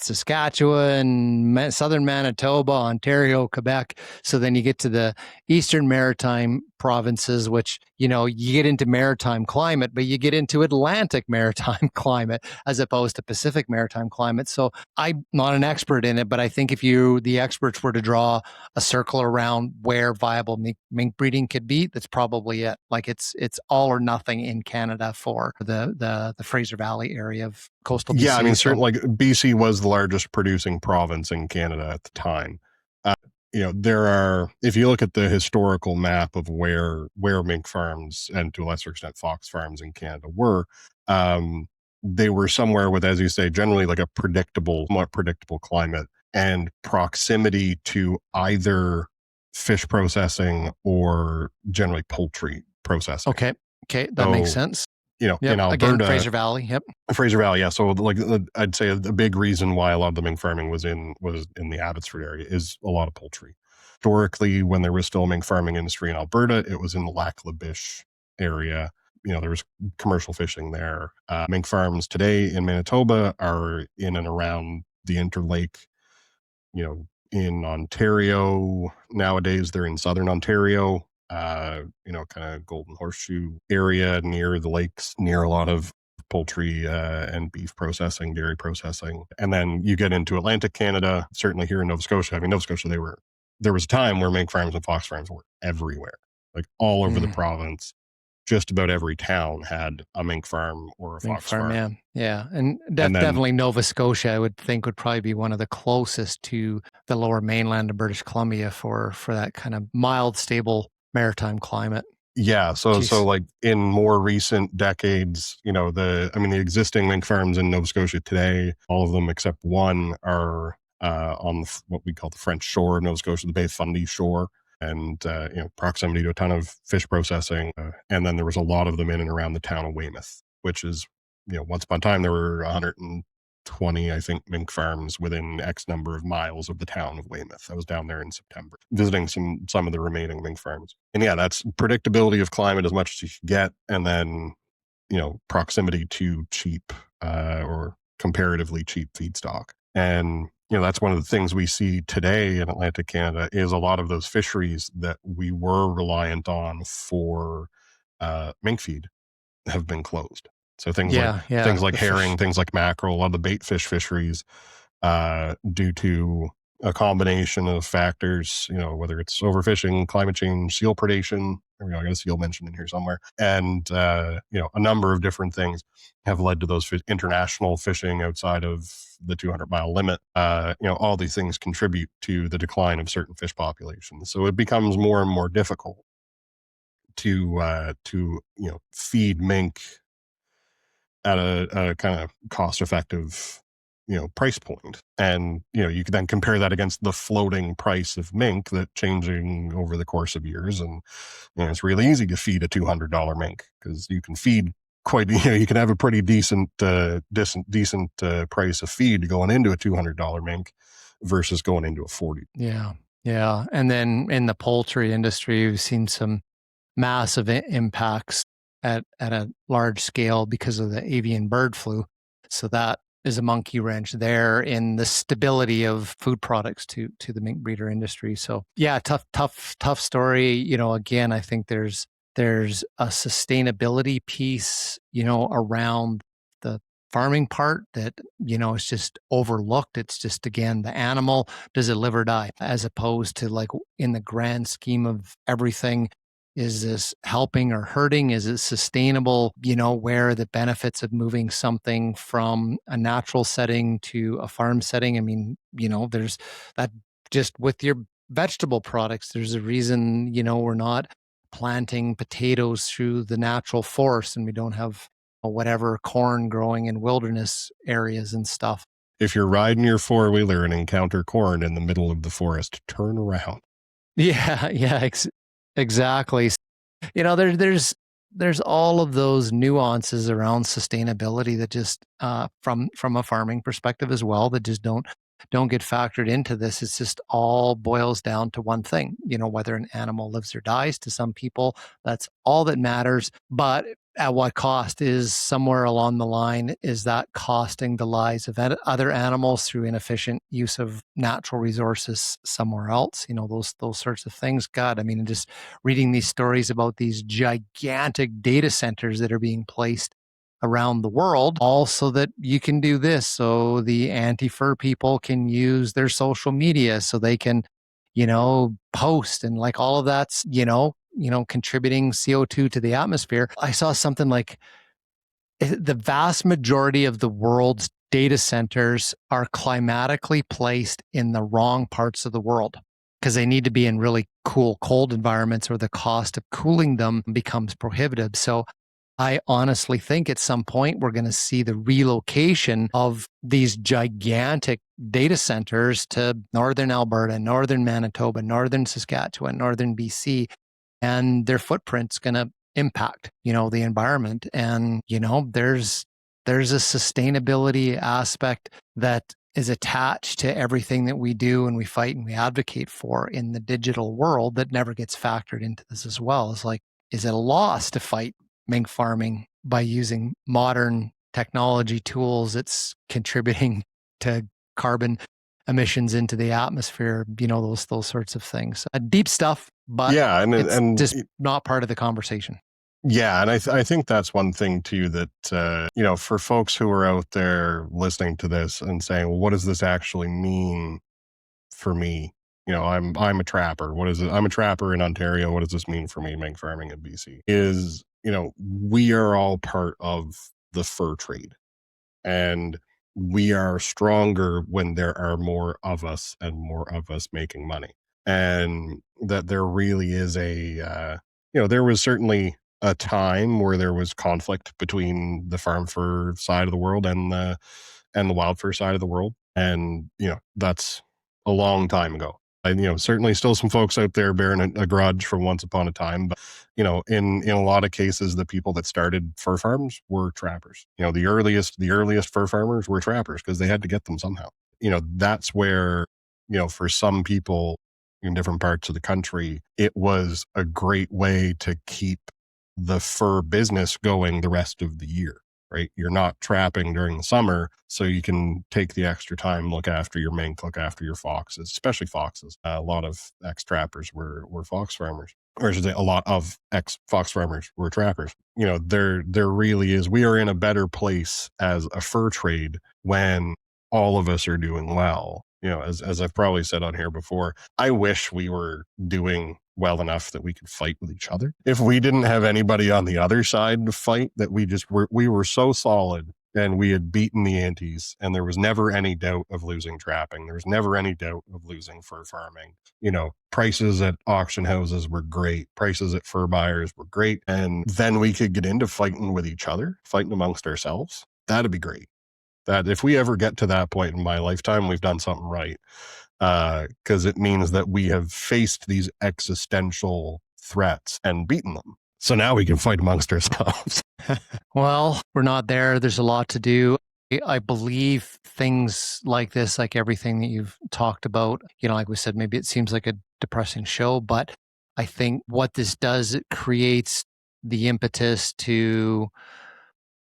Saskatchewan, southern Manitoba, Ontario, Quebec. So then you get to the eastern maritime provinces, which, you get into maritime climate, but you get into Atlantic maritime climate as opposed to Pacific maritime climate. So I'm not an expert in it, but I think if the experts were to draw a circle around where viable mink breeding could be, that's probably it. Like, it's all or nothing in Canada for the Fraser Valley area of coastal BC. Yeah, certainly, like, BC was the largest producing province in Canada at the time. There are, if you look at the historical map of where mink farms, and to a lesser extent fox farms in Canada were, they were somewhere with, as you say, generally like a more predictable climate and proximity to either fish processing or generally poultry processing. Okay, that makes sense. In Alberta, again, Fraser Valley. Yep. Fraser Valley. Yeah. So, like, I'd say a big reason why a lot of the mink farming was in the Abbotsford area is a lot of poultry. Historically, when there was still a mink farming industry in Alberta, it was in the Lac La Biche area. there was commercial fishing there. Mink farms today in Manitoba are in and around the Interlake, in Ontario. Nowadays, they're in southern Ontario, kind of Golden Horseshoe area near the lakes, near a lot of poultry and beef processing, dairy processing. And then you get into Atlantic Canada, certainly here in Nova Scotia. I mean, Nova Scotia, there was a time where mink farms and fox farms were everywhere, like all over the province. Just about every town had a mink farm or a fox farm. Yeah. And definitely Nova Scotia, I would think, would probably be one of the closest to the lower mainland of British Columbia for that kind of mild, stable maritime climate. Yeah. So like in more recent decades, the existing mink farms in Nova Scotia today, all of them except one are on what we call the French shore of Nova Scotia, the Bay of Fundy shore. And, proximity to a ton of fish processing. And then there was a lot of them in and around the town of Weymouth, which is, once upon a time, there were 120, I think, mink farms within X number of miles of the town of Weymouth. I was down there in September, visiting some of the remaining mink farms. And yeah, that's predictability of climate as much as you can get. And then, proximity to cheap or comparatively cheap feedstock. And that's one of the things we see today in Atlantic Canada is a lot of those fisheries that we were reliant on for mink feed have been closed. So things like herring, things like mackerel, a lot of the bait fish fisheries, due to a combination of factors, whether it's overfishing, climate change, seal predation. I got a seal mentioned in here somewhere. And, a number of different things have led to those international fishing outside of the 200-mile limit. All these things contribute to the decline of certain fish populations. So it becomes more and more difficult to feed mink at a kind of cost-effective price point. And, you can then compare that against the floating price of mink that changing over the course of years. And, it's really easy to feed a $200 mink because you can feed quite, you can have a pretty decent price of feed going into a $200 mink versus going into a 40. Yeah. Yeah. And then in the poultry industry, we've seen some massive impacts at a large scale because of the avian bird flu. So that is a monkey wrench there in the stability of food products to the mink breeder industry. So yeah, tough story. Again, I think there's a sustainability piece, around the farming part that, is just overlooked. It's just, again, the animal, does it live or die, as opposed to like in the grand scheme of everything. Is this helping or hurting? Is it sustainable? Where are the benefits of moving something from a natural setting to a farm setting? I mean, there's that just with your vegetable products, there's a reason, we're not planting potatoes through the natural forest and we don't have whatever corn growing in wilderness areas and stuff. If you're riding your four-wheeler and encounter corn in the middle of the forest, turn around. Yeah, exactly. There's all of those nuances around sustainability that just from a farming perspective as well that just don't get factored into this. It's just all boils down to one thing, whether an animal lives or dies. To some people, that's all that matters. But at what cost is somewhere along the line, is that costing the lives of other animals through inefficient use of natural resources somewhere else? Those sorts of things. God, I mean, just reading these stories about these gigantic data centers that are being placed around the world, all so that you can do this. So the anti-fur people can use their social media so they can, post, and like all of that's, contributing CO2 to the atmosphere. I saw something like the vast majority of the world's data centers are climatically placed in the wrong parts of the world because they need to be in really cool, cold environments, or the cost of cooling them becomes prohibitive. So I honestly think at some point we're going to see the relocation of these gigantic data centers to northern Alberta, northern Manitoba, northern Saskatchewan, northern BC, and their footprint's going to impact, the environment. And, there's a sustainability aspect that is attached to everything that we do and we fight and we advocate for in the digital world that never gets factored into this as well. It's like, is it a loss to fight mink farming by using modern technology tools. It's contributing to carbon emissions into the atmosphere, those sorts of things. Deep stuff, but Yeah, it's and just not part of the conversation. Yeah, and I think that's one thing too that for folks who are out there listening to this and saying, well, what does this actually mean for me? I'm a trapper. What is it? I'm a trapper in Ontario. What does this mean for me, mink farming in BC? We are all part of the fur trade, and we are stronger when there are more of us and more of us making money. And that there really is there was certainly a time where there was conflict between the farm fur side of the world and the wild fur side of the world. And, that's a long time ago. And, certainly still some folks out there bearing a grudge from once upon a time. But, in a lot of cases, the people that started fur farms were trappers. The earliest fur farmers were trappers because they had to get them somehow. That's where, for some people in different parts of the country, it was a great way to keep the fur business going the rest of the year. Right? You're not trapping during the summer, so you can take the extra time, look after your mink, look after your foxes, especially foxes. A lot of ex-trappers were fox farmers, or I should say a lot of ex-fox farmers were trappers. There really is, we are in a better place as a fur trade when all of us are doing well. As I've probably said on here before, I wish we were doing well enough that we could fight with each other. If we didn't have anybody on the other side to fight, that we were so solid and we had beaten the antes, and there was never any doubt of losing trapping. There was never any doubt of losing fur farming. Prices at auction houses were great. Prices at fur buyers were great. And then we could get into fighting with each other, fighting amongst ourselves. That'd be great. That if we ever get to that point in my lifetime, we've done something right. Because it means that we have faced these existential threats and beaten them. So now we can fight amongst ourselves. Well, we're not there. There's a lot to do. I believe things like this, like everything that you've talked about, like we said, maybe it seems like a depressing show, but I think what this does, it creates the impetus to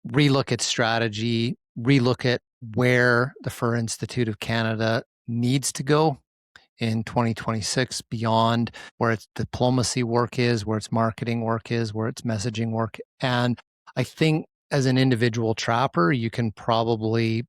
relook at strategy, relook at where the Fur Institute of Canada needs to go in 2026 beyond where its diplomacy work is, where its marketing work is, where its messaging work. And I think as an individual trapper, you can probably,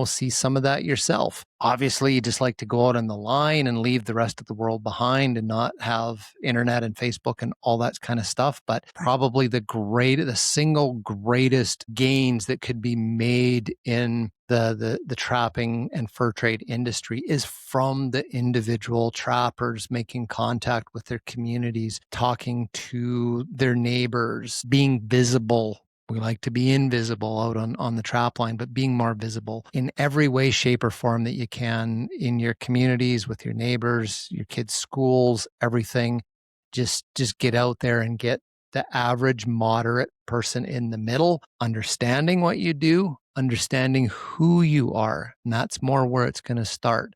see some of that yourself. Obviously, you just like to go out on the line and leave the rest of the world behind and not have internet and Facebook and all that kind of stuff. But probably the single greatest gains that could be made in the trapping and fur trade industry is from the individual trappers making contact with their communities, talking to their neighbors, being visible. We like to be invisible out on the trap line, but being more visible in every way, shape, or form that you can in your communities, with your neighbors, your kids' schools, everything. Just get out there and get the average moderate person in the middle, understanding what you do, understanding who you are. And that's more where it's going to start,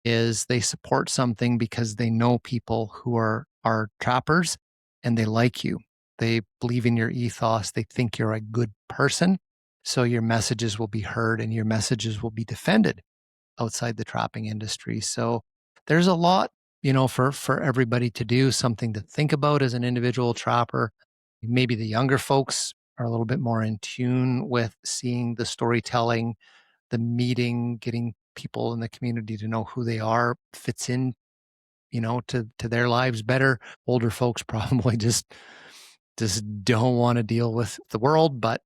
is they support something because they know people who are trappers and they like you. They believe in your ethos. They think you're a good person. So your messages will be heard and your messages will be defended outside the trapping industry. So there's a lot, for everybody to do, something to think about as an individual trapper. Maybe the younger folks are a little bit more in tune with seeing the storytelling, the meeting, getting people in the community to know who they are, fits in, to their lives better. Older folks probably just don't want to deal with the world, but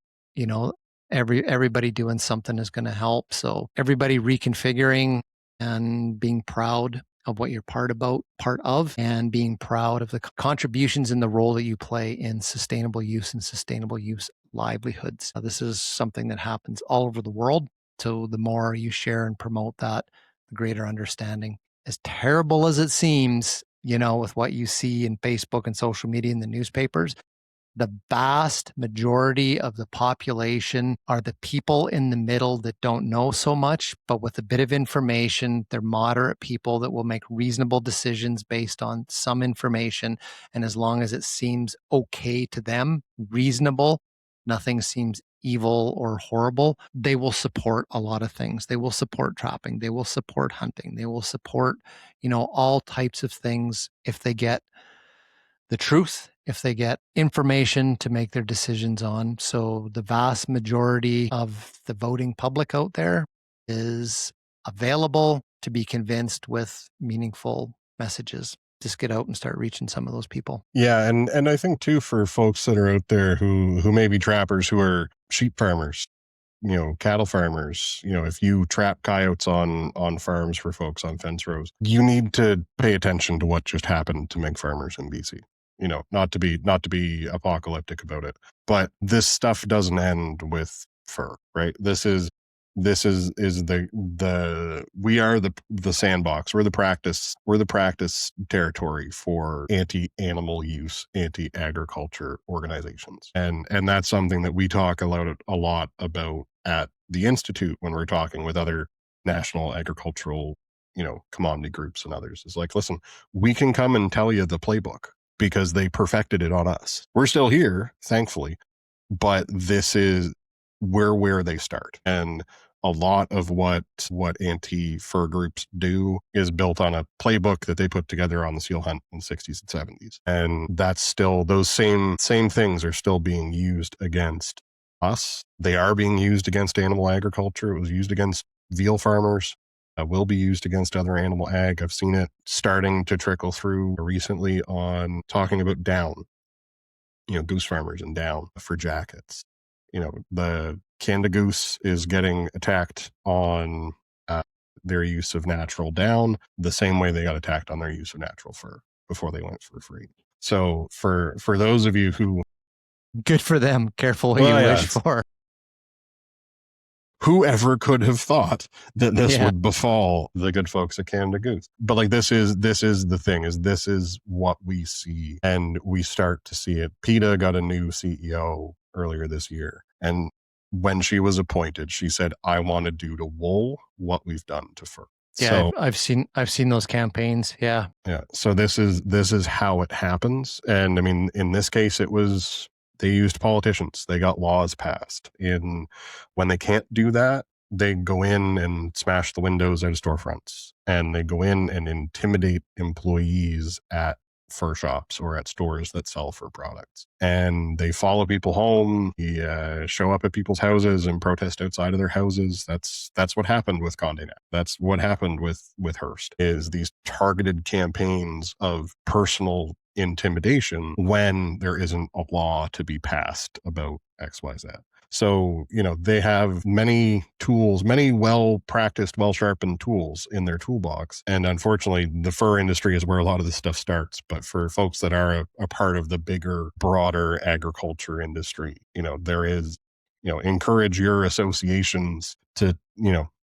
everybody doing something is going to help. So everybody reconfiguring and being proud of what you're part of, and being proud of the contributions and the role that you play in sustainable use and sustainable use livelihoods. This is something that happens all over the world. So the more you share and promote that, the greater understanding. As terrible as it seems, with what you see in Facebook and social media and the newspapers, The vast majority of the population are the people in the middle that don't know so much, but with a bit of information, they're moderate people that will make reasonable decisions based on some information. And as long as it seems okay to them, reasonable, nothing seems evil or horrible, they will support a lot of things. They will support trapping. They will support hunting. They will support, all types of things if they get the truth, if they get information to make their decisions on. So the vast majority of the voting public out there is available to be convinced with meaningful messages. Just get out and start reaching some of those people. Yeah, and I think too, for folks that are out there who may be trappers, who are sheep farmers, cattle farmers, if you trap coyotes on farms for folks on fence rows, you need to pay attention to what just happened to mink farmers in BC. Not to be apocalyptic about it, but this stuff doesn't end with fur, right? This is we are the sandbox. We're the practice territory for anti-animal use, anti-agriculture organizations, and that's something that we talk a lot about at the Institute when we're talking with other national agricultural commodity groups and others. Is like, listen, we can come and tell you the playbook because they perfected it on us. We're still here, thankfully, but this is where they start. And a lot of what anti-fur groups do is built on a playbook that they put together on the seal hunt in the 60s and 70s. And that's still, those same things are still being used against us. They are being used against animal agriculture. It was used against veal farmers. Will be used against other animal ag. I've seen it starting to trickle through recently on talking about down, goose farmers and down for jackets. The Canada goose is getting attacked on their use of natural down the same way they got attacked on their use of natural fur before they went fur free. So for those of you who... Good for them. Careful what you wish for. Whoever could have thought that this would befall the good folks at Canada Goose? But like, this is the thing, is this is what we see, and we start to see it. PETA got a new CEO earlier this year, and when she was appointed, she said, "I want to do to wool what we've done to fur." Yeah, so, I've seen those campaigns. Yeah. So this is how it happens, and I mean, in this case, they used politicians. They got laws passed. When they can't do that, they go in and smash the windows out of storefronts, and they go in and intimidate employees at fur shops or at stores that sell fur products. And they follow people home, show up at people's houses and protest outside of their houses. That's what happened with Condé Nast. That's what happened with Hearst, is these targeted campaigns of personal intimidation when there isn't a law to be passed about XYZ. So, they have many tools, many well-practiced, well-sharpened tools in their toolbox. And unfortunately, the fur industry is where a lot of this stuff starts. But for folks that are a part of the bigger, broader agriculture industry, there is, encourage your associations to,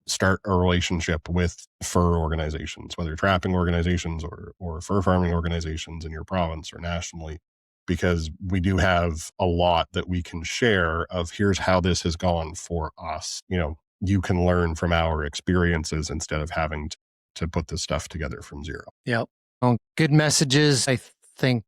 start a relationship with fur organizations, whether trapping organizations or fur farming organizations in your province or nationally, because we do have a lot that we can share of, here's how this has gone for us. You can learn from our experiences instead of having to put this stuff together from zero. Yep. Well, good messages. I think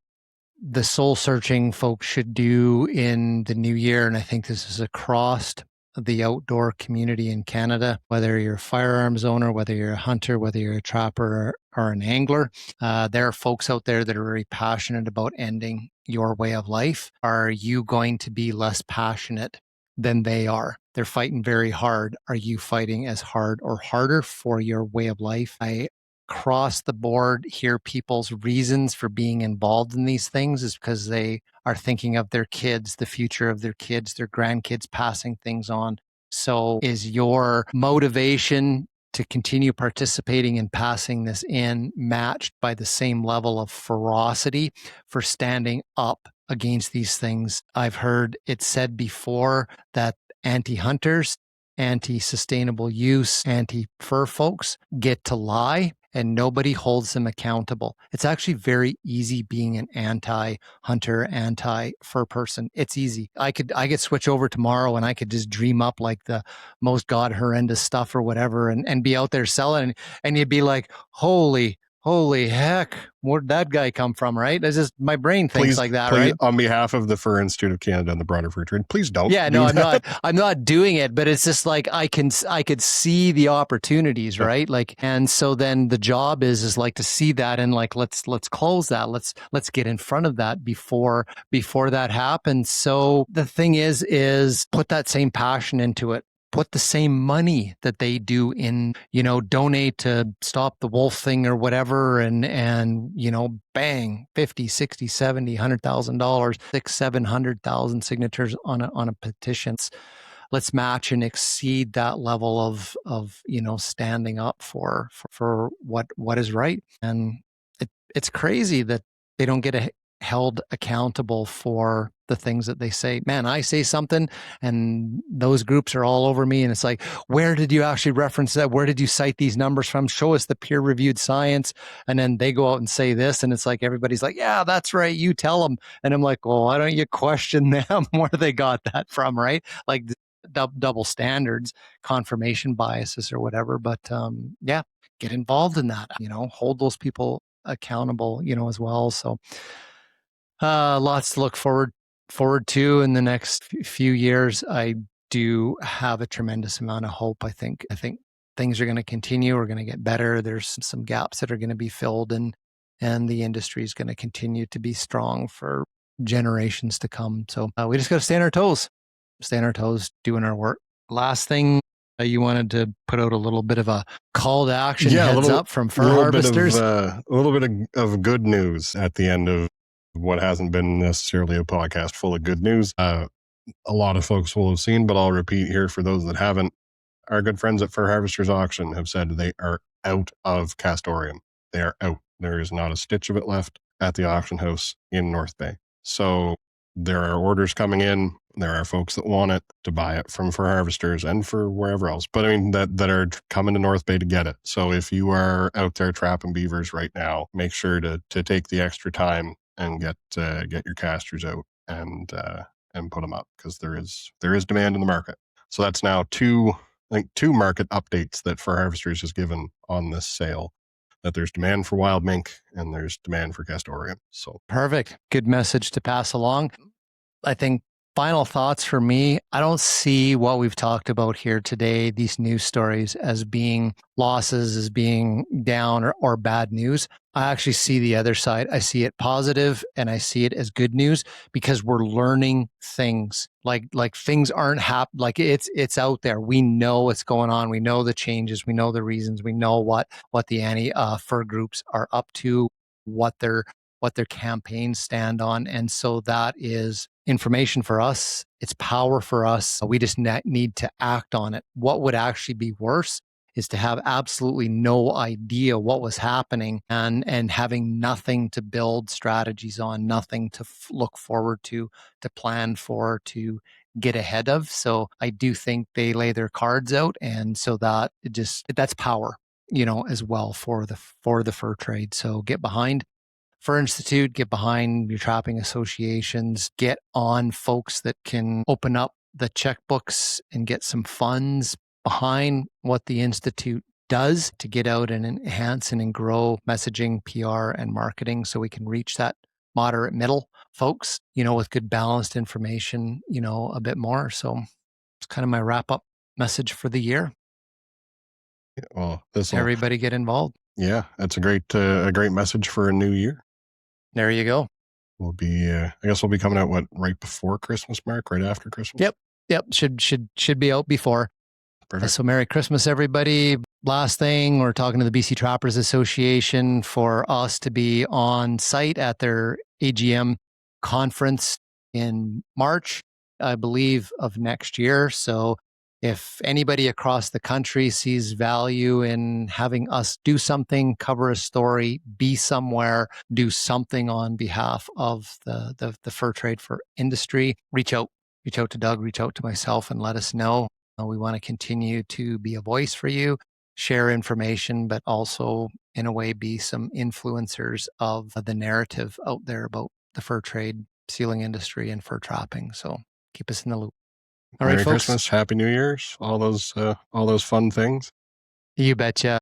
the soul searching folks should do in the new year, and I think this is across the outdoor community in Canada, whether you're a firearms owner, whether you're a hunter, whether you're a trapper or an angler. There are folks out there that are very passionate about ending your way of life. Are you going to be less passionate than they are? They're fighting very hard. Are you fighting as hard or harder for your way of life? I across the board hear people's reasons for being involved in these things is because they are thinking of their kids, the future of their kids, their grandkids, passing things on. So is your motivation to continue participating and passing this in matched by the same level of ferocity for standing up against these things? I've heard it said before that anti-hunters, anti-sustainable use, anti-fur folks get to lie and nobody holds them accountable. It's actually very easy being an anti-hunter, anti-fur person. It's easy. I could switch over tomorrow and I could just dream up like the most god horrendous stuff or whatever and be out there selling, and you'd be like, holy heck, where'd that guy come from, right? It's just my brain thinks like that, right? On behalf of the Fur Institute of Canada and the broader fur trade, please don't. Yeah, no, I'm not doing it, but it's just like I could see the opportunities, right? Like, and so then the job is like to see that and like let's close that. Let's get in front of that before that happens. So the thing is put that same passion into it. Put the same money that they do in, donate to stop the wolf thing or whatever. And, bang, 50, 60, 70, $100,000, 600,000, 700,000 signatures on a petition. Let's match and exceed that level of standing up for what is right. And it's crazy that they don't get held accountable for the things that they say. Man, I say something and those groups are all over me. And it's like, where did you actually reference that? Where did you cite these numbers from? Show us the peer reviewed science. And then they go out and say this. And it's like, everybody's like, yeah, that's right. You tell them. And I'm like, well, why don't you question them where they got that from? Right. Like double standards, confirmation biases or whatever. But yeah, get involved in that, hold those people accountable, as well. So lots to look forward to in the next few years. I do have a tremendous amount of hope. I think things are going to continue. We're going to get better. There's some gaps that are going to be filled, and the industry is going to continue to be strong for generations to come. So we just got to stay on our toes, doing our work. Last thing, you wanted to put out a little bit of a call to action, heads up from fur harvesters. A little bit of good news at the end of what hasn't been necessarily a podcast full of good news. A lot of folks will have seen, but I'll repeat here for those that haven't. Our good friends at Fur Harvesters Auction have said they are out of Castorium. They are out. There is not a stitch of it left at the auction house in North Bay. So there are orders coming in. There are folks that want it to buy it from Fur Harvesters and for wherever else. But I mean, that are coming to North Bay to get it. So if you are out there trapping beavers right now, make sure to take the extra time and get your casters out and put them up, because there is demand in the market. So that's now two market updates that Fur Harvesters has given on this sale. That there's demand for wild mink and there's demand for Castorium. So perfect. Good message to pass along. I think final thoughts for me, I don't see what we've talked about here today, these news stories, as being losses, as being down or bad news. I actually see the other side. I see it positive and I see it as good news, because we're learning things. Like things aren't like it's out there. We know what's going on. We know the changes. We know the reasons. We know what the anti-fur groups are up to, what their campaigns stand on. And so that is information for us. It's power for us. We just need to act on it. What would actually be worse is to have absolutely no idea what was happening and having nothing to build strategies on, nothing to look forward to plan for, to get ahead of. So I do think they lay their cards out. And so that's power, as well for the fur trade. So get behind Fur Institute, get behind your trapping associations, get on folks that can open up the checkbooks and get some funds behind what the Institute does to get out and enhance and grow messaging, PR, and marketing, so we can reach that moderate middle folks, with good balanced information, a bit more. So it's kind of my wrap up message for the year. Well, everybody get involved. Yeah, that's a great message for a new year. There you go. We'll be, I guess we'll be coming out right before Christmas, Mark, right after Christmas. Yep. Should be out before. Perfect. So Merry Christmas, everybody. Last thing, we're talking to the BC Trappers Association for us to be on site at their AGM conference in March, I believe, of next year. So if anybody across the country sees value in having us do something, cover a story, be somewhere, do something on behalf of the fur trade for industry, reach out to Doug, reach out to myself and let us know. We want to continue to be a voice for you, share information, but also in a way be some influencers of the narrative out there about the fur trade, sealing industry, and fur trapping. So keep us in the loop. All right, Merry folks. Christmas, Happy New Year's, all those fun things. You betcha.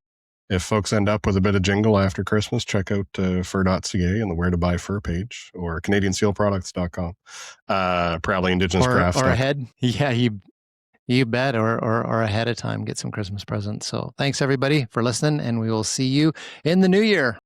If folks end up with a bit of jingle after Christmas, check out fur.ca and the Where to Buy Fur page, or CanadianSealProducts.com. Proudly Indigenous craft or stuff. ahead. Yeah, you bet, or ahead of time, get some Christmas presents. So thanks everybody for listening, and we will see you in the new year.